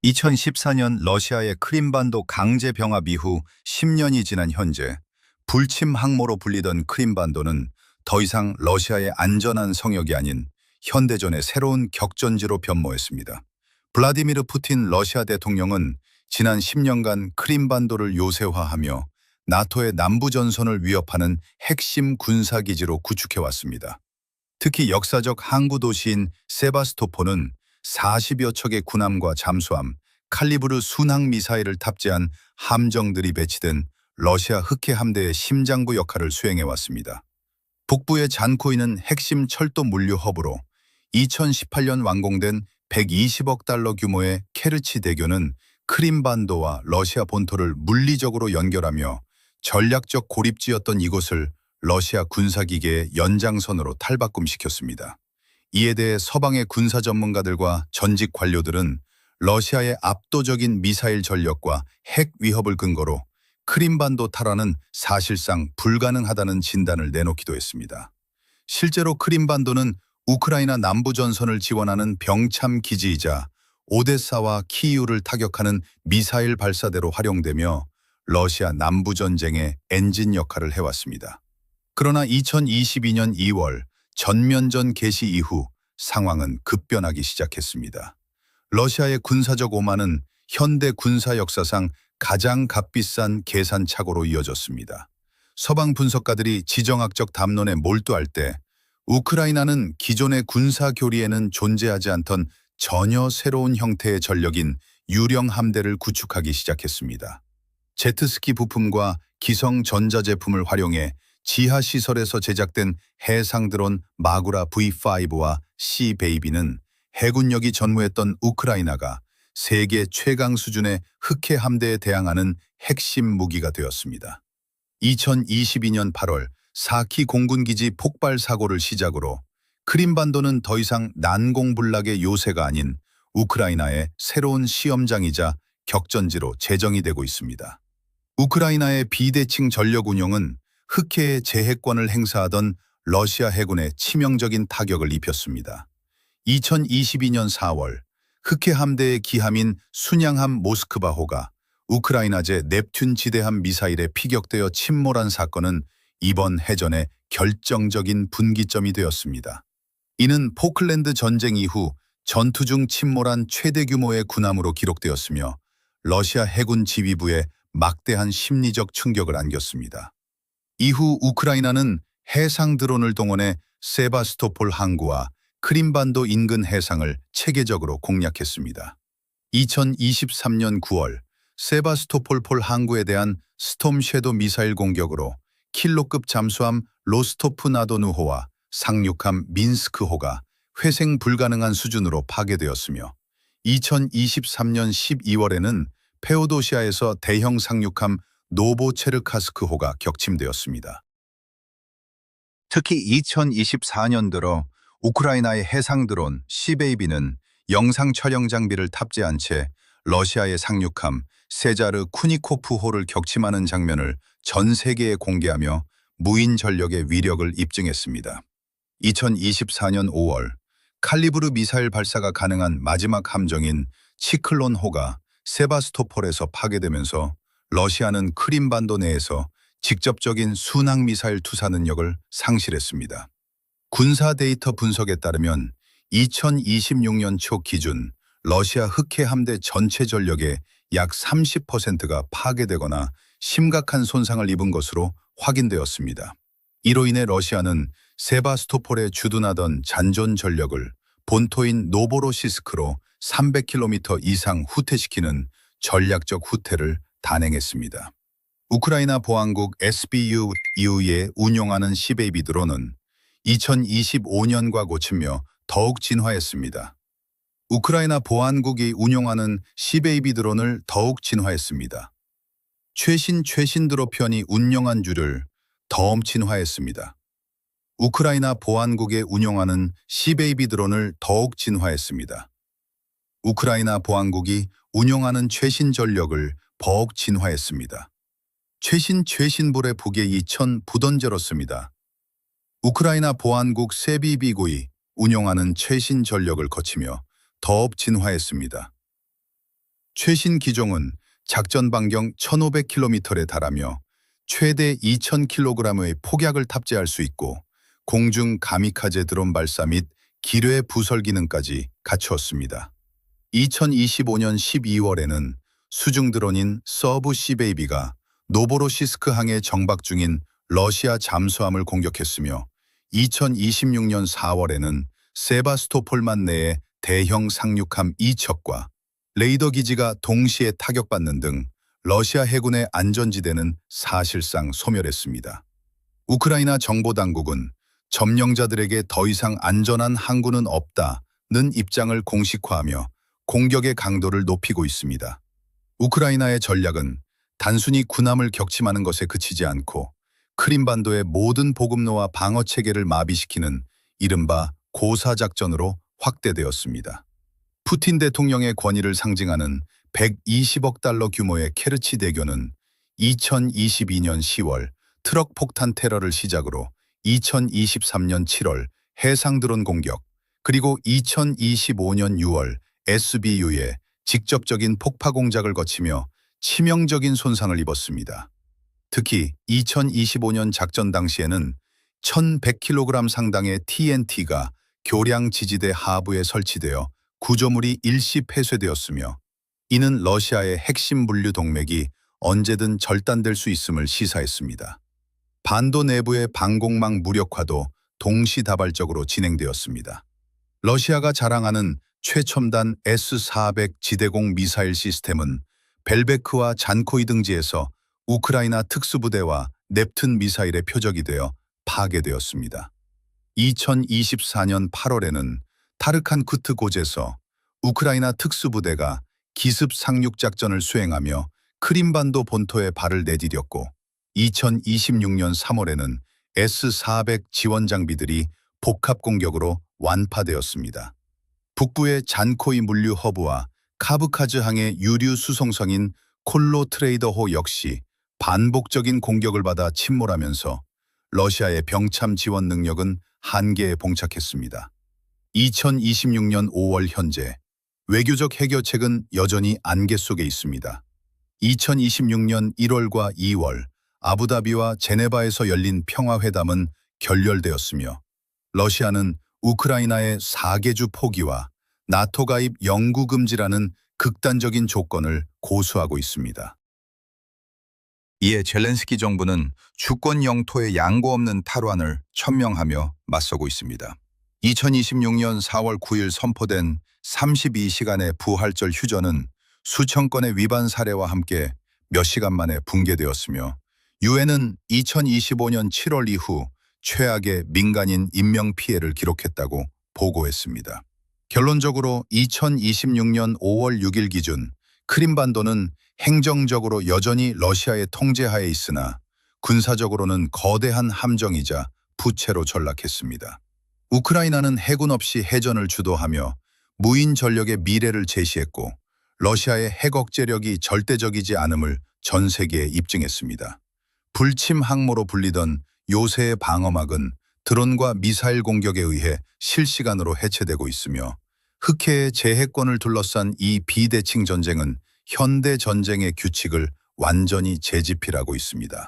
2014년 러시아의 크림반도 강제 병합 이후 10년이 지난 현재 불침 항모로 불리던 크림반도는 더 이상 러시아의 안전한 성역이 아닌 현대전의 새로운 격전지로 변모했습니다. 블라디미르 푸틴 러시아 대통령은 지난 10년간 크림반도를 요새화하며 나토의 남부전선을 위협하는 핵심 군사기지로 구축해왔습니다. 특히 역사적 항구 도시인 세바스토폴은 40여 척의 군함과 잠수함, 칼리브르 순항 미사일을 탑재한 함정들이 배치된 러시아 흑해 함대의 심장부 역할을 수행해왔습니다. 북부의 잔코이는 핵심 철도 물류 허브로 2018년 완공된 120억 달러 규모의 케르치 대교는 크림반도와 러시아 본토를 물리적으로 연결하며 전략적 고립지였던 이곳을 러시아 군사기계의 연장선으로 탈바꿈시켰습니다. 이에 대해 서방의 군사 전문가들과 전직 관료들은 러시아의 압도적인 미사일 전력과 핵 위협을 근거로 크림반도 탈환은 사실상 불가능하다는 진단을 내놓기도 했습니다. 실제로 크림반도는 우크라이나 남부 전선을 지원하는 병참 기지이자 오데사와 키이우를 타격하는 미사일 발사대로 활용되며 러시아 남부 전쟁의 엔진 역할을 해왔습니다. 그러나 2022년 2월 전면전 개시 이후 상황은 급변하기 시작했습니다. 러시아의 군사적 오만은 현대 군사 역사상 가장 값비싼 계산착오로 이어졌습니다. 서방 분석가들이 지정학적 담론에 몰두할 때 우크라이나는 기존의 군사 교리에는 존재하지 않던 전혀 새로운 형태의 전력인 유령 함대를 구축하기 시작했습니다. 제트스키 부품과 기성 전자제품을 활용해 지하시설에서 제작된 해상드론 마구라 V5와 C-베이비는 해군력이 전무했던 우크라이나가 세계 최강 수준의 흑해 함대에 대항하는 핵심 무기가 되었습니다. 2022년 8월 4키 공군기지 폭발 사고를 시작으로 크림반도는 더 이상 난공불락의 요새가 아닌 우크라이나의 새로운 시험장이자 격전지로 재정이 되고 있습니다. 우크라이나의 비대칭 전력 운용은 흑해의 제해권을 행사하던 러시아 해군에 치명적인 타격을 입혔습니다. 2022년 4월 흑해 함대의 기함인 순양함 모스크바호가 우크라이나제 넵튠 지대함 미사일에 피격되어 침몰한 사건은 이번 해전의 결정적인 분기점이 되었습니다. 이는 포클랜드 전쟁 이후 전투 중 침몰한 최대 규모의 군함으로 기록되었으며 러시아 해군 지휘부에 막대한 심리적 충격을 안겼습니다. 이후 우크라이나는 해상 드론을 동원해 세바스토폴 항구와 크림반도 인근 해상을 체계적으로 공략했습니다. 2023년 9월 세바스토폴 항구에 대한 스톰 섀도 미사일 공격으로 킬로급 잠수함 로스토프 나도누호와 상륙함 민스크호가 회생 불가능한 수준으로 파괴되었으며 2023년 12월에는 페오도시아에서 대형 상륙함 노보체르카스크호가 격침되었습니다. 특히 2024년 들어 우크라이나의 해상 드론 시베이비는 영상 촬영 장비를 탑재한 채 러시아의 상륙함 세자르 쿠니코프호를 격침하는 장면을 전 세계에 공개하며 무인 전력의 위력을 입증했습니다. 2024년 5월 칼리브르 미사일 발사가 가능한 마지막 함정인 치클론호가 세바스토폴에서 파괴되면서 러시아는 크림반도 내에서 직접적인 순항 미사일 투사 능력을 상실했습니다. 군사 데이터 분석에 따르면 2026년 초 기준 러시아 흑해 함대 전체 전력의 약 30%가 파괴되거나 심각한 손상을 입은 것으로 확인되었습니다. 이로 인해 러시아는 세바스토폴에 주둔하던 잔존 전력을 본토인 노보로시스크로 300km 이상 후퇴시키는 전략적 후퇴를 단행했습니다. 우크라이나 보안국 SBU-에 운용하는 시베이비 드론은 2025년과 고치며 더욱 진화했습니다. 우크라이나 보안국이 운용하는 시베이비 드론을 더욱 진화했습니다. 최신 드로편이 운용한 줄을 더 진화했습니다. 우크라이나 보안국에 운용하는 시베이비 드론을 더욱 진화했습니다. 우크라이나 보안국이 운용하는 최신 전력을 더욱 진화했습니다. 최신 불의 북의 2000 부던제로습니다. 우크라이나 보안국 세비비고이 운용하는 최신 전력을 거치며 더욱 진화했습니다. 최신 기종은 작전 반경 1,500km에 달하며 최대 2,000kg의 폭약을 탑재할 수 있고 공중 가미카제 드론 발사 및 기뢰 부설 기능까지 갖추었습니다. 2025년 12월에는 수중 드론인 서브 시베이비가 노보로시스크 항에 정박 중인 러시아 잠수함을 공격했으며 2026년 4월에는 세바스토폴만 내에 대형 상륙함 2척과 레이더 기지가 동시에 타격받는 등 러시아 해군의 안전지대는 사실상 소멸했습니다. 우크라이나 정보당국은 점령자들에게 더 이상 안전한 항구는 없다는 입장을 공식화하며 공격의 강도를 높이고 있습니다. 우크라이나의 전략은 단순히 군함을 격침하는 것에 그치지 않고 크림반도의 모든 보급로와 방어체계를 마비시키는 이른바 고사작전으로 확대되었습니다. 푸틴 대통령의 권위를 상징하는 120억 달러 규모의 케르치 대교는 2022년 10월 트럭 폭탄 테러를 시작으로 2023년 7월 해상 드론 공격, 그리고 2025년 6월 SBU의 직접적인 폭파 공작을 거치며 치명적인 손상을 입었습니다. 특히 2025년 작전 당시에는 1,100kg 상당의 TNT가 교량 지지대 하부에 설치되어 구조물이 일시 폐쇄되었으며 이는 러시아의 핵심 물류 동맥이 언제든 절단될 수 있음을 시사했습니다. 반도 내부의 방공망 무력화도 동시다발적으로 진행되었습니다. 러시아가 자랑하는 최첨단 S-400 지대공 미사일 시스템은 벨베크와 잔코이 등지에서 우크라이나 특수부대와 넵툰 미사일의 표적이 되어 파괴되었습니다. 2024년 8월에는 타르칸쿠트 고지에서 우크라이나 특수부대가 기습 상륙 작전을 수행하며 크림반도 본토에 발을 내디뎠고 2026년 3월에는 S-400 지원 장비들이 복합 공격으로 완파되었습니다. 북부의 잔코이 물류 허브와 카브카즈 항의 유류 수송선인 콜로 트레이더호 역시 반복적인 공격을 받아 침몰하면서 러시아의 병참 지원 능력은 한계에 봉착했습니다. 2026년 5월 현재 외교적 해결책은 여전히 안개 속에 있습니다. 2026년 1월과 2월 아부다비와 제네바에서 열린 평화회담은 결렬되었으며 러시아는 우크라이나의 4개주 포기와 나토 가입 영구 금지라는 극단적인 조건을 고수하고 있습니다. 이에 젤렌스키 정부는 주권 영토의 양보 없는 탈환을 천명하며 맞서고 있습니다. 2026년 4월 9일 선포된 32시간의 부활절 휴전은 수천 건의 위반 사례와 함께 몇 시간 만에 붕괴되었으며 유엔은 2025년 7월 이후 최악의 민간인 인명피해를 기록했다고 보고했습니다. 결론적으로 2026년 5월 6일 기준 크림반도는 행정적으로 여전히 러시아의 통제하에 있으나 군사적으로는 거대한 함정이자 부채로 전락했습니다. 우크라이나는 해군 없이 해전을 주도하며 무인 전력의 미래를 제시했고 러시아의 핵 억제력이 절대적이지 않음을 전 세계에 입증했습니다. 불침 항모로 불리던 요새의 방어막은 드론과 미사일 공격에 의해 실시간으로 해체되고 있으며 흑해의 재해권을 둘러싼 이 비대칭 전쟁은 현대 전쟁의 규칙을 완전히 재집필하고 있습니다.